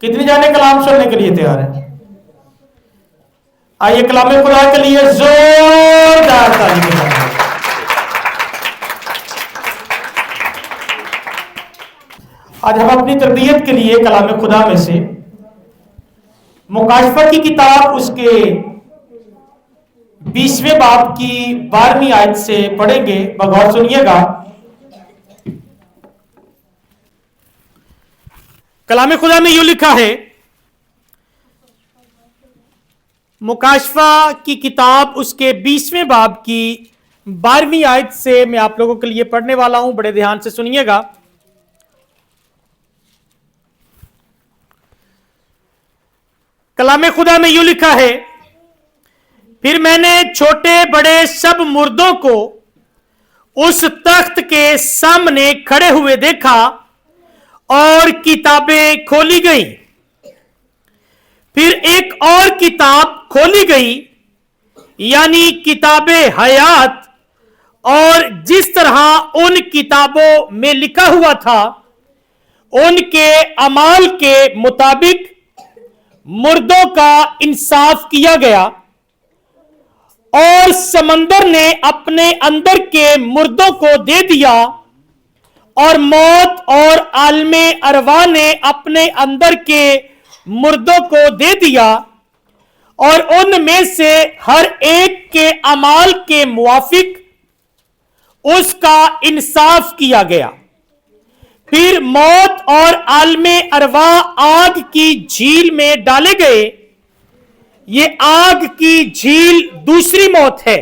कितने जाने कलाम सुनने के लिए तैयार हैं? आइए कलाम खुदा के लिए जोरदार ताली बजाएं। आज हम अपनी तरबियत के लिए कलाम खुदा में से मुकाशफा की किताब उसके 20वें बाब की 12वीं आयत से पढ़ेंगे। बगौर सुनिएगा। कलाम खुदा में यूं लिखा है, मुकाशफा की किताब उसके 20वें बाब की 12वीं आयत से मैं आप लोगों के लिए पढ़ने वाला हूं। बड़े ध्यान से सुनिएगा। कलाम खुदा में यूं लिखा है, फिर मैंने छोटे बड़े सब मुर्दों को उस तख्त के सामने खड़े हुए देखा और किताबें खोली गई। फिर एक और किताब खोली गई, यानी किताबे हयात, और जिस तरह उन किताबों में लिखा हुआ था उनके अमाल के मुताबिक मुर्दों का इंसाफ किया गया। और समंदर ने अपने अंदर के मुर्दों को दे दिया और मौत और आलमे अरवा ने अपने अंदर के मुर्दों को दे दिया और उनमें से हर एक के अमाल के मुवाफिक उसका इंसाफ किया गया। फिर मौत और आलमे अरवा आग की झील में डाले गए। ये आग की झील दूसरी मौत है।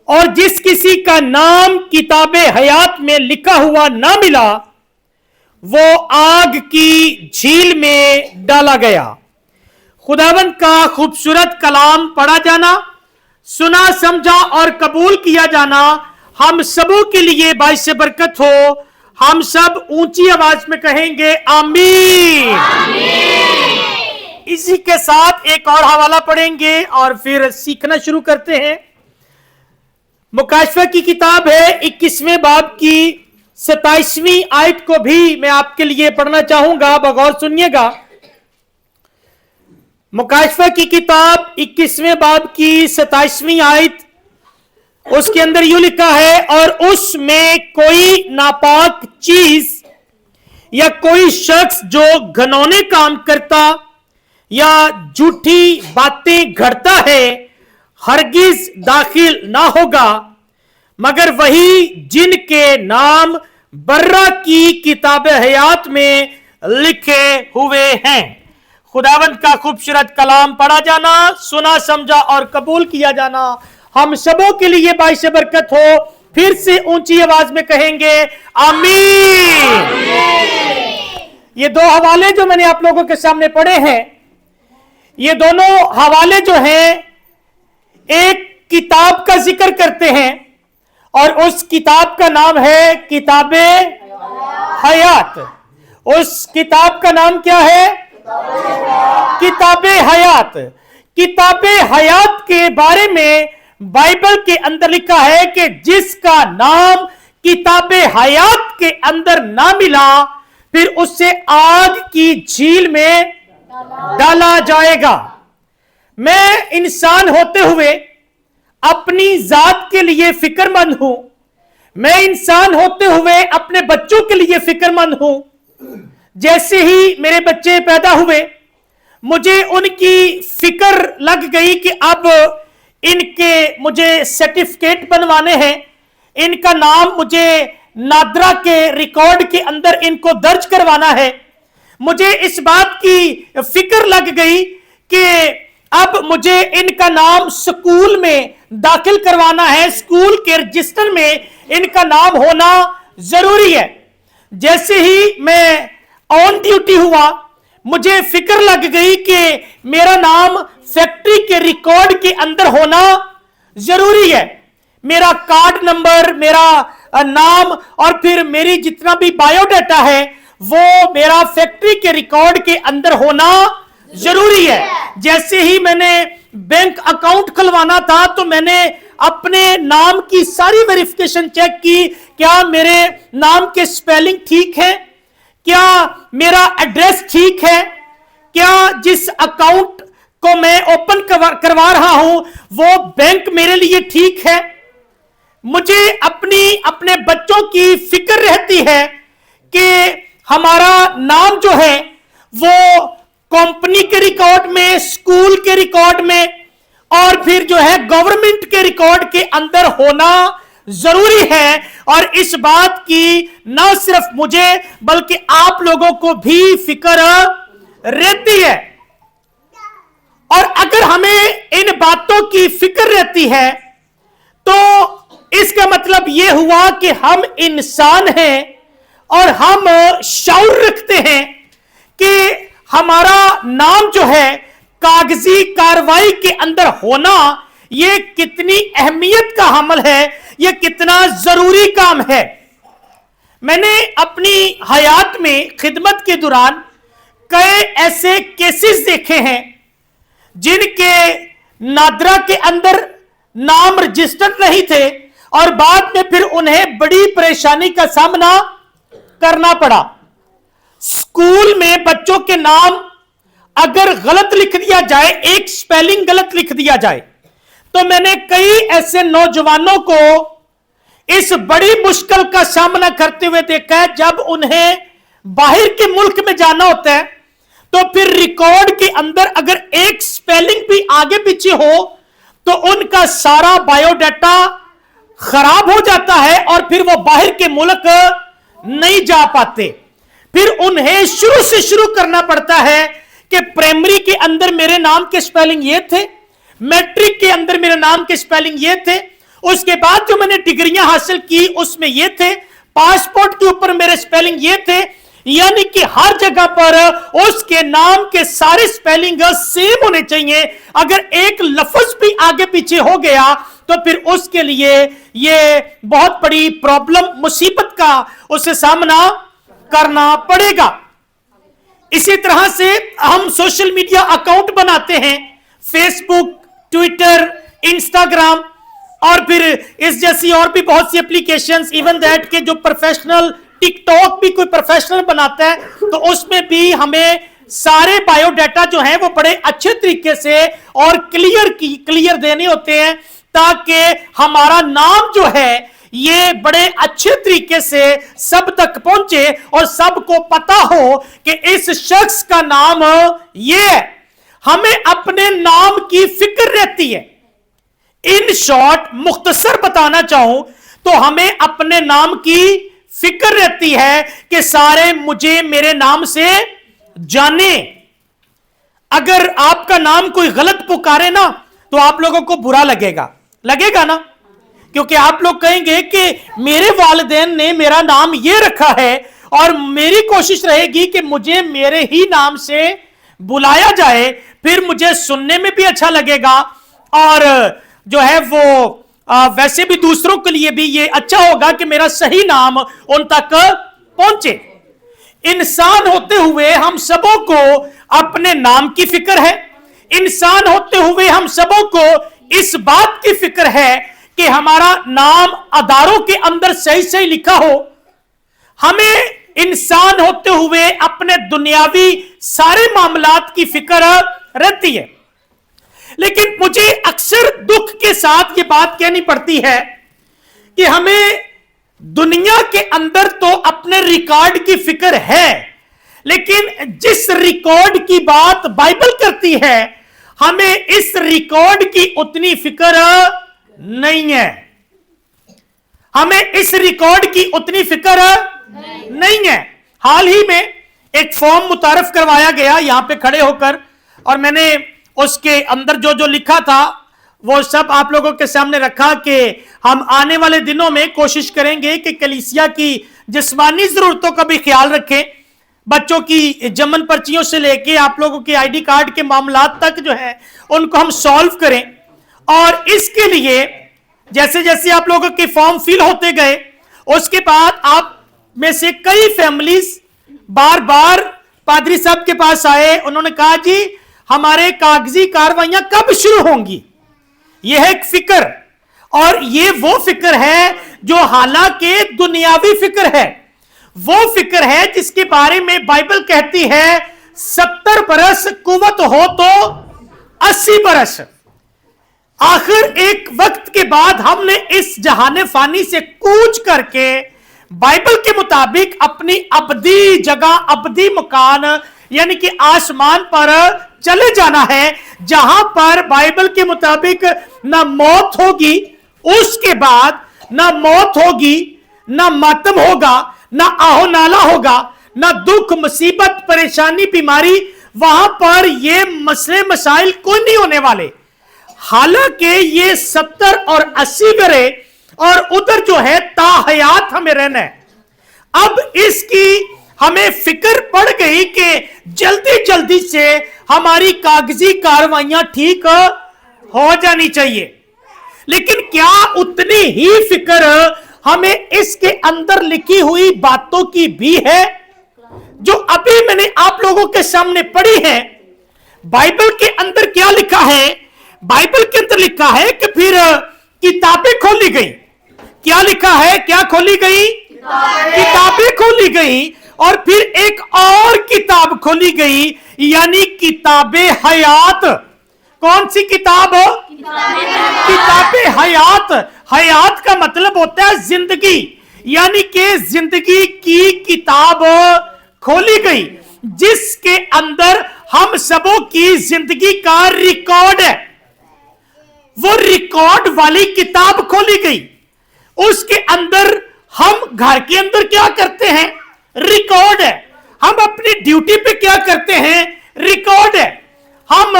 और जिस किसी का नाम किताबे हयात में लिखा हुआ ना मिला वो आग की झील में डाला गया। खुदावंद का खूबसूरत कलाम पढ़ा जाना, सुना समझा और कबूल किया जाना हम सबों के लिए बाइस बरकत हो। हम सब ऊंची आवाज में कहेंगे आमीन, आमीन। इसी के साथ एक और हवाला पढ़ेंगे और फिर सीखना शुरू करते हैं। मुकाशफा की किताब है 21वें बाब की 27वीं आयत को भी मैं आपके लिए पढ़ना चाहूंगा। बगौर सुनिएगा। मुकाशफा की किताब 21वें बाब की 27वीं आयत, उसके अंदर यूं लिखा है, और उसमें कोई नापाक चीज या कोई शख्स जो घनौने काम करता या झूठी बातें घड़ता है हरगिज दाखिल ना होगा, मगर वही जिनके नाम बर्रा की किताब हयात में लिखे हुए हैं। खुदावंद का खूबसूरत कलाम पढ़ा जाना, सुना समझा और कबूल किया जाना हम सबों के लिए बाइस बरकत हो। फिर से ऊंची आवाज में कहेंगे आमीन। ये दो हवाले जो मैंने आप लोगों के सामने पढ़े हैं, ये दोनों हवाले जो हैं एक किताब का जिक्र करते हैं और उस किताब का नाम है किताबे हयात। उस किताब का नाम क्या है? किताबे हयात। किताबे हयात के बारे में बाइबल के अंदर लिखा है कि जिसका नाम किताबे हयात के अंदर ना मिला फिर उससे आग की झील में डाला जाएगा। मैं इंसान होते हुए अपनी जात के लिए फिक्रमंद हूं। मैं इंसान होते हुए अपने बच्चों के लिए फिक्रमंद हूं। जैसे ही मेरे बच्चे पैदा हुए मुझे उनकी फिक्र लग गई कि अब इनके मुझे सर्टिफिकेट बनवाने हैं, इनका नाम मुझे नादरा के रिकॉर्ड के अंदर इनको दर्ज करवाना है। मुझे इस बात की फिक्र लग गई कि अब मुझे इनका नाम स्कूल में दाखिल करवाना है, स्कूल के रजिस्टर में इनका नाम होना जरूरी है। जैसे ही मैं ऑन ड्यूटी हुआ मुझे फिक्र लग गई कि मेरा नाम फैक्ट्री के रिकॉर्ड के अंदर होना जरूरी है। मेरा कार्ड नंबर, मेरा नाम और फिर मेरी जितना भी बायोडाटा है वो मेरा फैक्ट्री के रिकॉर्ड के अंदर होना जरूरी है। जैसे ही मैंने बैंक अकाउंट खुलवाना था तो मैंने अपने नाम की सारी वेरिफिकेशन चेक की, क्या मेरे नाम के स्पेलिंग ठीक है, क्या मेरा एड्रेस ठीक है, क्या जिस अकाउंट को मैं ओपन करवा रहा हूं वो बैंक मेरे लिए ठीक है। मुझे अपने बच्चों की फिक्र रहती है कि हमारा नाम जो है वो कंपनी के रिकॉर्ड में, स्कूल के रिकॉर्ड में और फिर जो है गवर्नमेंट के रिकॉर्ड के अंदर होना जरूरी है। और इस बात की न सिर्फ मुझे बल्कि आप लोगों को भी फिक्र रहती है। और अगर हमें इन बातों की फिक्र रहती है तो इसका मतलब यह हुआ कि हम इंसान हैं और हम शऊर रखते हैं कि हमारा नाम जो है कागजी कार्रवाई के अंदर होना यह कितनी अहमियत का हमल है, यह कितना जरूरी काम है। मैंने अपनी हयात में खिदमत के दौरान कई ऐसे केसेस देखे हैं जिनके नादरा के अंदर नाम रजिस्टर्ड नहीं थे और बाद में फिर उन्हें बड़ी परेशानी का सामना करना पड़ा। स्कूल में बच्चों के नाम अगर गलत लिख दिया जाए, एक स्पेलिंग गलत लिख दिया जाए, तो मैंने कई ऐसे नौजवानों को इस बड़ी मुश्किल का सामना करते हुए देखा है। जब उन्हें बाहर के मुल्क में जाना होता है तो फिर रिकॉर्ड के अंदर अगर एक स्पेलिंग भी आगे पीछे हो तो उनका सारा बायोडाटा खराब हो जाता है और फिर वो बाहर के मुल्क नहीं जा पाते। फिर उन्हें शुरू से शुरू करना पड़ता है कि प्राइमरी के अंदर मेरे नाम के स्पेलिंग ये थे, मैट्रिक के अंदर मेरे नाम के स्पेलिंग ये थे, उसके बाद जो मैंने डिग्रियां हासिल की उसमें ये थे, पासपोर्ट के ऊपर मेरे स्पेलिंग ये थे। यानी कि हर जगह पर उसके नाम के सारे स्पेलिंग सेम होने चाहिए। अगर एक लफ्ज भी आगे पीछे हो गया तो फिर उसके लिए यह बहुत बड़ी प्रॉब्लम, मुसीबत का उसे सामना करना पड़ेगा। इसी तरह से हम सोशल मीडिया अकाउंट बनाते हैं, फेसबुक, ट्विटर, इंस्टाग्राम और फिर इस जैसी और भी बहुत सी एप्लीकेशंस, इवन दैट के जो प्रोफेशनल, टिकटॉक भी कोई प्रोफेशनल बनाता है तो उसमें भी हमें सारे बायोडाटा जो हैं वो बड़े अच्छे तरीके से और क्लियर देने होते हैं ताकि हमारा नाम जो है ये बड़े अच्छे तरीके से सब तक पहुंचे और सबको पता हो कि इस शख्स का नाम ये है। हमें अपने नाम की फिक्र रहती है। इन शॉर्ट मुख्तसर बताना चाहूं तो हमें अपने नाम की फिक्र रहती है कि सारे मुझे मेरे नाम से जाने। अगर आपका नाम कोई गलत पुकारे ना तो आप लोगों को बुरा लगेगा ना, क्योंकि आप लोग कहेंगे कि मेरे वालिदैन ने मेरा नाम ये रखा है और मेरी कोशिश रहेगी कि मुझे मेरे ही नाम से बुलाया जाए, फिर मुझे सुनने में भी अच्छा लगेगा और जो है वो वैसे भी दूसरों के लिए भी ये अच्छा होगा कि मेरा सही नाम उन तक पहुंचे। इंसान होते हुए हम सबों को अपने नाम की फिक्र है। इंसान होते हुए हम सबों को इस बात की फिक्र है कि हमारा नाम अदारों के अंदर सही सही लिखा हो। हमें इंसान होते हुए अपने दुनियावी सारे मामलात की फिक्र रहती है। लेकिन मुझे अक्सर दुख के साथ ये बात कहनी पड़ती है कि हमें दुनिया के अंदर तो अपने रिकॉर्ड की फिक्र है, लेकिन जिस रिकॉर्ड की बात बाइबल करती है हमें इस रिकॉर्ड की उतनी फिक्र नहीं है। हमें इस रिकॉर्ड की उतनी फिक्र नहीं है। हाल ही में एक फॉर्म मुतारफ करवाया गया यहां पे खड़े होकर और मैंने उसके अंदर जो जो लिखा था वो सब आप लोगों के सामने रखा कि हम आने वाले दिनों में कोशिश करेंगे कि कलीसिया की जिस्मानी जरूरतों का भी ख्याल रखें। बच्चों की जमन पर्चियों से लेके आप लोगों के आईडी कार्ड के मामलात तक जो है उनको हम सॉल्व करें। और इसके लिए जैसे जैसे आप लोगों के फॉर्म फिल होते गए उसके बाद आप में से कई फैमिलीज बार बार पादरी साहब के पास आए। उन्होंने कहा जी हमारे कागजी कार्रवाइयां कब शुरू होंगी। यह है एक फिक्र और ये वो फिक्र है जो हालांकि दुनियावी फिक्र है। वो फिक्र है जिसके बारे में बाइबल कहती है 70 बरस कुवत हो तो 80 बरस। आखिर एक वक्त के बाद हमने इस जहाने फानी से कूच करके बाइबल के मुताबिक अपनी अबदी जगह, अबदी मकान यानी कि आसमान पर चले जाना है, जहां पर बाइबल के मुताबिक ना मौत होगी, उसके बाद ना मौत होगी, ना मातम होगा, ना आहो नाला होगा, ना दुख मुसीबत परेशानी बीमारी, वहां पर ये मसले मसाइल कोई नहीं होने वाले। हालांकि ये 70 और 80 बरे और उधर जो है ताहयात हमें रहना है। अब इसकी हमें फिक्र पड़ गई कि जल्दी जल्दी से हमारी कागजी कार्रवाइयां ठीक हो जानी चाहिए, लेकिन क्या उतनी ही फिक्र हमें इसके अंदर लिखी हुई बातों की भी है जो अभी मैंने आप लोगों के सामने पढ़ी है? बाइबल के अंदर क्या लिखा है? बाइबल के अंदर लिखा है कि फिर किताबें खोली गई। क्या लिखा है? क्या खोली गई? किताबें खोली गई और फिर एक और किताब खोली गई, यानी किताबे हयात। कौन सी किताब? किताबे हयात। हयात का मतलब होता है जिंदगी, यानी कि जिंदगी की किताब खोली गई, जिसके अंदर हम सबों की जिंदगी का रिकॉर्ड है। वो रिकॉर्ड वाली किताब खोली गई। उसके अंदर हम घर के अंदर क्या करते हैं? रिकॉर्ड है। हम अपनी ड्यूटी पे क्या करते हैं? रिकॉर्ड है। हम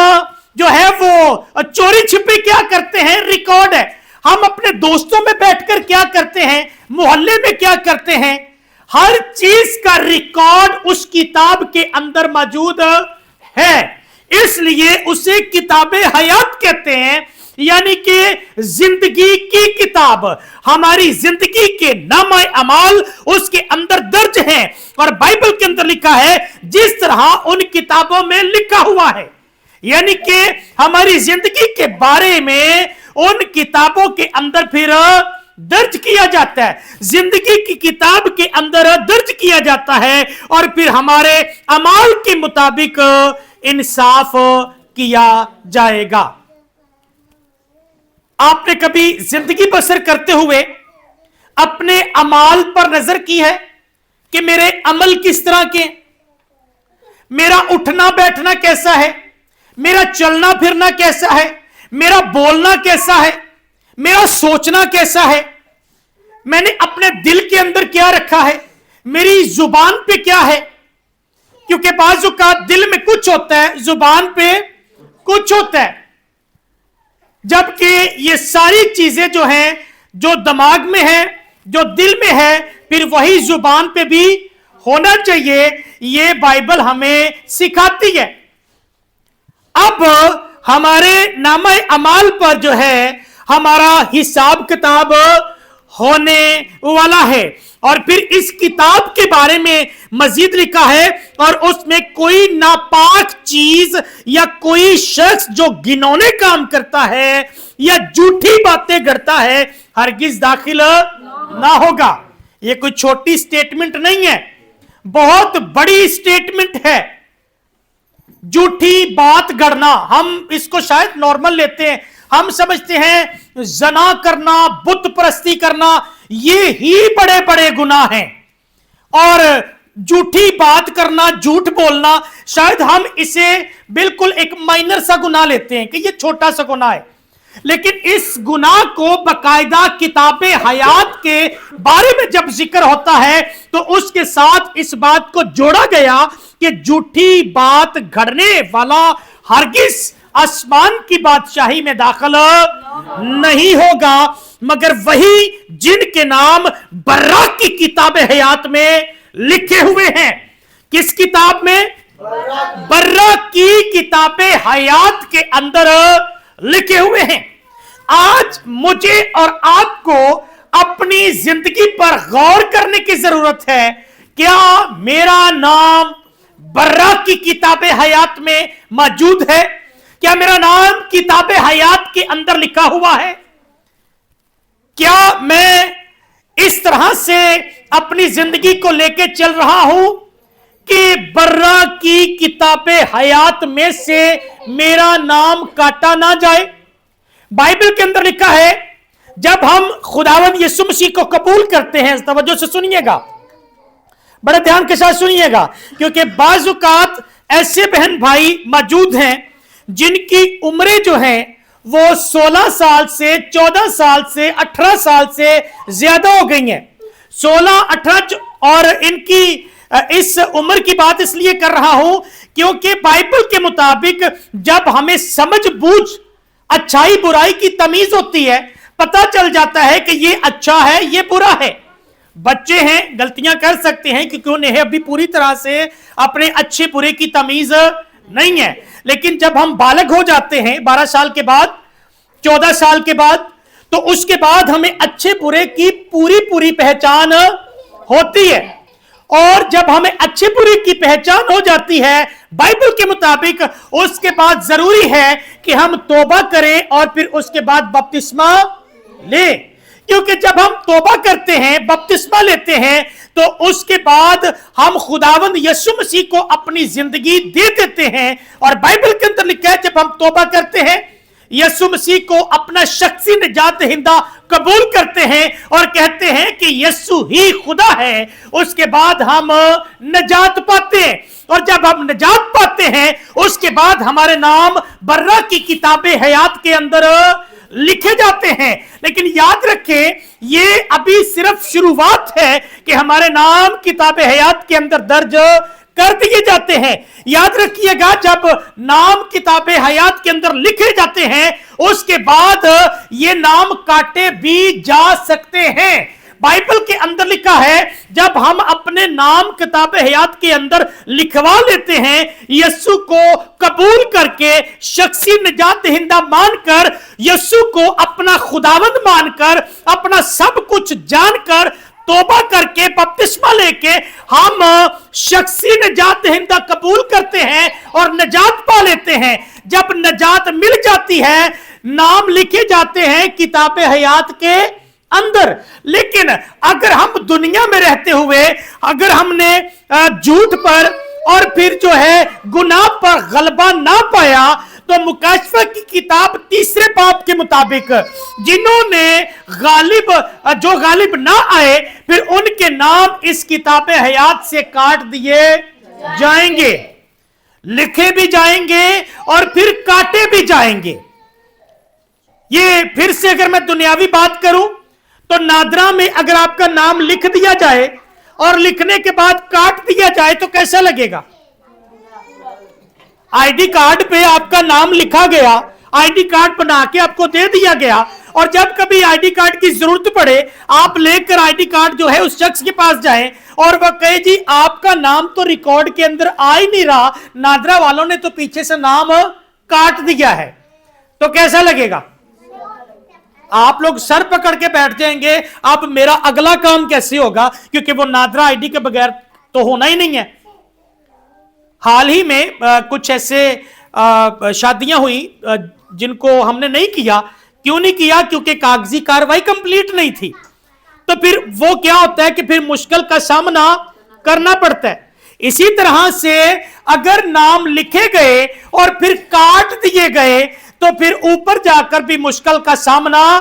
जो है वो चोरी छिपे क्या करते हैं? रिकॉर्ड है। हम अपने दोस्तों में बैठकर क्या करते हैं? मोहल्ले में क्या करते हैं? हर चीज का रिकॉर्ड उस किताब के अंदर मौजूद है, इसलिए उसे किताबे हयात कहते हैं, यानी कि जिंदगी की किताब। हमारी जिंदगी के नामे अमाल उसके अंदर दर्ज हैं और बाइबल के अंदर लिखा है जिस तरह उन किताबों में लिखा हुआ है, यानी कि हमारी जिंदगी के बारे में उन किताबों के अंदर फिर दर्ज किया जाता है। जिंदगी की किताब के अंदर दर्ज किया जाता है और फिर हमारे अमाल के मुताबिक इंसाफ किया जाएगा। आपने कभी जिंदगी बसर करते हुए अपने अमाल पर नजर की है कि मेरे अमल किस तरह के, मेरा उठना बैठना कैसा है, मेरा चलना फिरना कैसा है, मेरा बोलना कैसा है, मेरा सोचना कैसा है, मैंने अपने दिल के अंदर क्या रखा है, मेरी जुबान पे क्या है? क्योंकि बाजू का दिल में कुछ होता है, जुबान पे कुछ होता है, जबकि ये सारी चीजें जो हैं, जो दिमाग में है, जो दिल में है, फिर वही जुबान पे भी होना चाहिए। ये बाइबल हमें सिखाती है। अब हमारे नामे अमाल पर जो है हमारा हिसाब किताब होने वाला है और फिर इस किताब के बारे में मजीद लिखा है और उसमें कोई नापाक चीज या कोई शख्स जो घिनौने काम करता है या झूठी बातें करता है हरगिज दाखिल ना होगा। ये कोई छोटी स्टेटमेंट नहीं है, बहुत बड़ी स्टेटमेंट है। झूठी बात गढ़ना, हम इसको शायद नॉर्मल लेते हैं, हम समझते हैं जना करना, बुत परस्ती करना, ये ही बड़े बड़े गुनाह हैं और झूठी बात करना, झूठ बोलना, शायद हम इसे बिल्कुल एक माइनर सा गुनाह लेते हैं कि ये छोटा सा गुनाह है। लेकिन इस गुनाह को बकायदा किताबे हयात के बारे में जब जिक्र होता है तो उसके साथ इस बात को जोड़ा गया कि झूठी बात गढ़ने वाला हरगिज आसमान की बादशाही में दाखिल नहीं होगा, मगर वही जिनके नाम बर्रा की किताबे हयात में लिखे हुए हैं। किस किताब में? बर्रा की किताबे हयात के अंदर लिखे हुए हैं। आज मुझे और आपको अपनी जिंदगी पर गौर करने की जरूरत है। क्या मेरा नाम बर्रा की किताबे हयात में मौजूद है? क्या मेरा नाम किताबे हयात के अंदर लिखा हुआ है? क्या मैं इस तरह से अपनी जिंदगी को लेके चल रहा हूं कि बर्रा की किताबे हयात में से मेरा नाम काटा ना जाए। बाइबल के अंदर लिखा है जब हम खुदावंद यीशु मसीह को कबूल करते हैं, तवज्जो से सुनिएगा, बड़े ध्यान के साथ सुनिएगा, क्योंकि बाजुकात ऐसे बहन भाई मौजूद हैं जिनकी उम्रें जो हैं वो 16 साल से 14 साल से 18 साल से ज्यादा हो गई हैं। 16, 18 और इनकी इस उम्र की बात इसलिए कर रहा हूं क्योंकि बाइबल के मुताबिक जब हमें समझ बूझ अच्छाई बुराई की तमीज होती है, पता चल जाता है कि ये अच्छा है ये बुरा है। बच्चे हैं, गलतियां कर सकते हैं क्योंकि उन्हें अभी पूरी तरह से अपने अच्छे बुरे की तमीज नहीं है, लेकिन जब हम बालग हो जाते हैं 12 साल के बाद, 14 साल के बाद, तो उसके बाद हमें अच्छे बुरे की पूरी पहचान होती है। और जब हमें अच्छे बुरे की पहचान हो जाती है बाइबल के मुताबिक, उसके बाद जरूरी है कि हम तौबा करें और फिर उसके बाद बपतिस्मा लें। क्योंकि जब हम तौबा करते हैं, बपतिस्मा लेते हैं, तो उसके बाद हम खुदावंद यीशु मसीह को अपनी जिंदगी दे देते हैं। और बाइबल के अंदर लिखा है जब हम तौबा करते हैं, यीशु मसीह को अपना शख्सी निजात दहिंदा कबूल करते हैं और कहते हैं कि यीशु ही खुदा है, उसके बाद हम निजात पाते हैं। और जब हम निजात पाते हैं उसके बाद हमारे नाम बर्रा की किताबे हयात के अंदर लिखे जाते हैं। लेकिन याद रखें ये अभी सिर्फ शुरुआत है कि हमारे नाम किताबे हयात के अंदर दर्ज कर दिए जाते हैं। याद रखिएगा जब नाम किताबे हयात के अंदर लिखे जाते हैं उसके बाद ये नाम काटे भी जा सकते हैं। बाइबल के अंदर लिखा है जब हम अपने नाम किताबे हयात के अंदर लिखवा लेते हैं, यीशु को कबूल करके शख्सी निजात दहिंदा मानकर, यीशु को अपना खुदावंद मानकर, अपना सब कुछ जानकर, तौबा करके बपतिस्मा लेके हम शख्सी निजात दहिंदा कबूल करते हैं और निजात पा लेते हैं। जब निजात मिल जाती है नाम लिखे जाते हैं किताबे हयात के अंदर। लेकिन अगर हम दुनिया में रहते हुए अगर हमने झूठ पर और फिर जो है गुनाह पर गलबा ना पाया, तो मुकाशफा की किताब 3 बाब के मुताबिक जिन्होंने जो गालिब ना आए फिर उनके नाम इस किताबे हयात से काट दिए जाएंगे, लिखे भी जाएंगे और फिर काटे भी जाएंगे। ये फिर से अगर मैं दुनियावी बात करूं तो नादरा में अगर आपका नाम लिख दिया जाए और लिखने के बाद काट दिया जाए तो कैसा लगेगा? आईडी कार्ड पे आपका नाम लिखा गया, आईडी कार्ड बना के आपको दे दिया गया, और जब कभी आईडी कार्ड की जरूरत पड़े आप लेकर आईडी कार्ड जो है उस शख्स के पास जाएं और वह कहे जी आपका नाम तो रिकॉर्ड के अंदर आ ही नहीं रहा, नादरा वालों ने तो पीछे से नाम काट दिया है, तो कैसा लगेगा? आप लोग सर पकड़ के बैठ जाएंगे अब मेरा अगला काम कैसे होगा, क्योंकि वो नादरा आईडी के बगैर तो होना ही नहीं है। हाल ही में कुछ ऐसे शादियां हुई जिनको हमने नहीं किया। क्यों नहीं किया? क्योंकि कागजी कार्रवाई कंप्लीट नहीं थी। तो फिर वो क्या होता है कि फिर मुश्किल का सामना करना पड़ता है। इसी तरह से अगर नाम लिखे गए और फिर काट दिए गए तो फिर ऊपर जाकर भी मुश्किल का सामना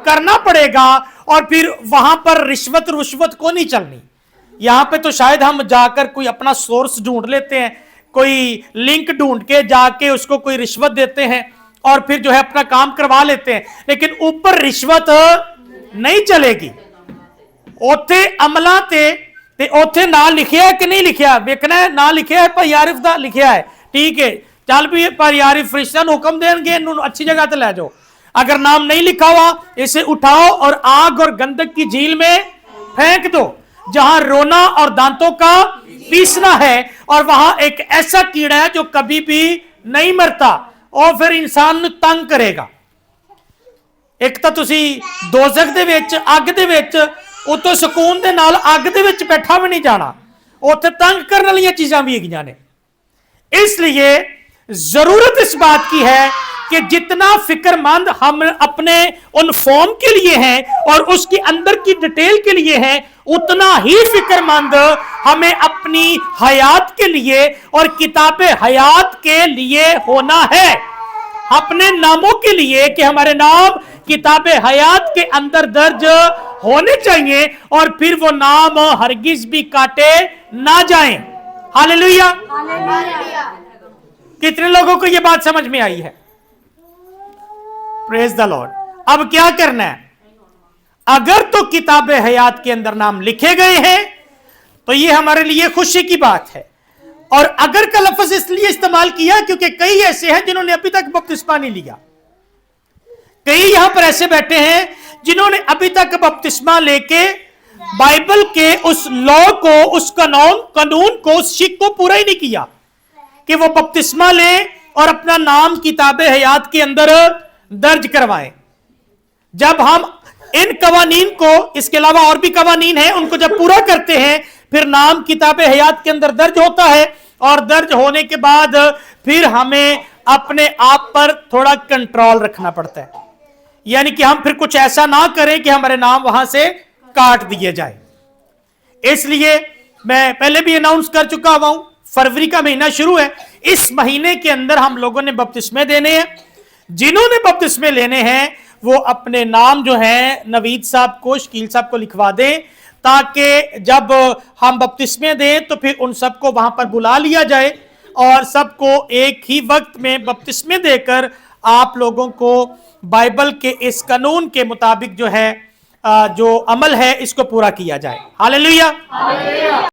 करना पड़ेगा, और फिर वहां पर रिश्वत को नहीं चलनी। यहां पे तो शायद हम जाकर कोई अपना सोर्स ढूंढ लेते हैं, कोई लिंक ढूंढ के जाके उसको कोई रिश्वत देते हैं और फिर जो है अपना काम करवा लेते हैं, लेकिन ऊपर रिश्वत नहीं चलेगी। ओथे अमला ते ओथे ना लिखिया कि नहीं लिखिया वेखना है, ना लिखिया है भाई आरिफ दा लिखिया है, ठीक है चल भी पर आरिफ फरिश्ता हुक्म देंगे अच्छी जगह ते ले जाओ। अगर नाम नहीं लिखा हुआ इसे उठाओ और आग और गंधक की झील में फेंक दो जहां रोना और दांतों का पीसना है, और वहां एक ऐसा कीड़ा है जो कभी भी नहीं मरता और फिर इंसान ਨੂੰ तंग करेगा। एक तो तुसी दोजख दे विच अग दे विच उतो सुकून दे नाल अग दे विच बैठा भी नहीं जाना, उत्थे तंग करने वाली चीजां भी हैगियां ने। इसलिए जरूरत इस बात की है کہ جتنا فکرمند ہم اپنے ان فارم کے لیے ہیں اور اس کے اندر کی ڈیٹیل کے لیے ہیں، اتنا ہی فکرمند ہمیں اپنی حیات کے لیے اور کتاب حیات کے لیے ہونا ہے، اپنے ناموں کے لیے کہ ہمارے نام کتاب حیات کے اندر درج ہونے چاہیے اور پھر وہ نام ہرگز بھی کاٹے نہ جائیں۔ ہاللیلویہ۔ کتنے لوگوں کو یہ بات سمجھ میں آئی ہے؟ پریز دی لارڈ۔ اب کیا کرنا ہے؟ اگر تو کتاب حیات کے اندر نام لکھے گئے ہیں تو یہ ہمارے لیے خوشی کی بات ہے، اور اگر کا لفظ اس لیے استعمال کیا کیونکہ کئی ایسے ہیں جنہوں نے ابھی تک بپتسمہ نہیں لیا، کئی یہاں پر ایسے بیٹھے ہیں جنہوں نے ابھی تک بپتسمہ لے کے بائبل کے اس لا کو، اس قانون کو، اس شک کو پورا ہی نہیں کیا کہ وہ بپتسمہ لیں اور اپنا نام کتاب حیات کے اندر درج کروائیں۔ جب ہم ان قوانین کو، اس کے علاوہ اور بھی قوانین ہیں، ان کو جب پورا کرتے ہیں پھر نام کتاب حیات کے اندر درج ہوتا ہے، اور درج ہونے کے بعد پھر ہمیں اپنے آپ پر تھوڑا کنٹرول رکھنا پڑتا ہے، یعنی کہ ہم پھر کچھ ایسا نہ کریں کہ ہمارے نام وہاں سے کاٹ دیے جائیں۔ اس لیے میں پہلے بھی اناؤنس کر چکا ہوں، فروری کا مہینہ شروع ہے، اس مہینے کے اندر ہم لوگوں نے بپتسمے دینے ہیں۔ جنہوں نے بپتسمے لینے ہیں وہ اپنے نام جو ہیں نوید صاحب کو، شکیل صاحب کو لکھوا دیں، تاکہ جب ہم بپتسمے دیں تو پھر ان سب کو وہاں پر بلا لیا جائے اور سب کو ایک ہی وقت میں بپتسمے دے کر آپ لوگوں کو بائبل کے اس قانون کے مطابق جو ہے جو عمل ہے اس کو پورا کیا جائے۔ ہاللیلویہ۔